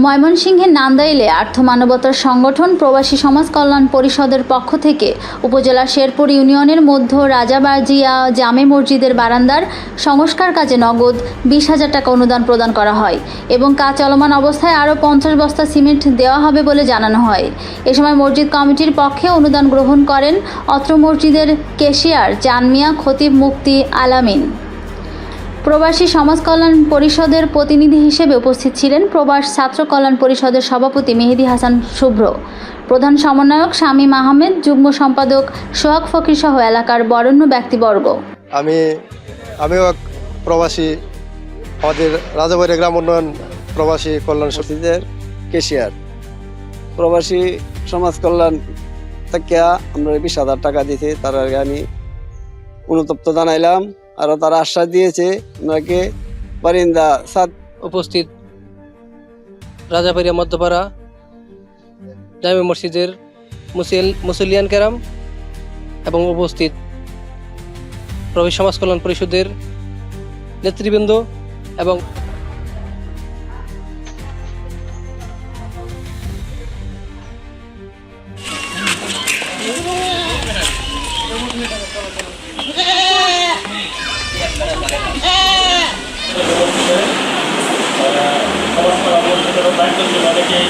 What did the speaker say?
ময়মনসিংহের নান্দাইলে আর্থ মানবতার সংগঠন প্রবাসী সমাজ কল্যাণ পরিষদের পক্ষ থেকে উপজেলার শেরপুর ইউনিয়নের মধ্য রাজাবাজিয়া জামে মসজিদের বারান্দার সংস্কার কাজে নগদ 20,000 টাকা অনুদান প্রদান করা হয় এবং কাজ চলমান অবস্থায় আরও 50 বস্তা সিমেন্ট দেওয়া হবে বলে জানানো হয়। এ সময় মসজিদ কমিটির পক্ষে অনুদান গ্রহণ করেন অত্র মসজিদের কেশিয়ার জানমিয়া খতিব মুফতি আলামিন। প্রবাসী সমাজ কল্যাণ পরিষদের প্রতিনিধি হিসেবে উপস্থিত ছিলেন প্রবাস ছাত্র কল্যাণ পরিষদের সভাপতি মেহেদী হাসান শুভ্র, প্রধান সমন্বয়ক শামীম আহমেদ, যুগ্ম সম্পাদক সোহাগ ফকির সহ এলাকার বরেণ্য ব্যক্তিবর্গ। আমিও এক প্রবাসী, আমাদের রাজাবাড়িয়া গ্রাম উন্নয়ন প্রবাসী কল্যাণ সমিতির কেশিয়ার। প্রবাসী সমাজ কল্যাণ থেকে আমরা 20,000 টাকা দিয়েছি, তার আগে আমি অনুতপ্ত জানাইলাম। আরো তারা আশ্বাস দিয়েছে ওনাকে বারিন্দা সাত উপস্থিত রাজাবাড়িয়া মধ্যপাড়া জামে মসজিদের মুসলিয়ান কেরাম এবং উপস্থিত প্রবাসী সমাজ কল্যাণ পরিষদের নেতৃবৃন্দ এবং সমাজ কল্যাণ পরিষদের দায়িত্ব ছিল অনেকে এই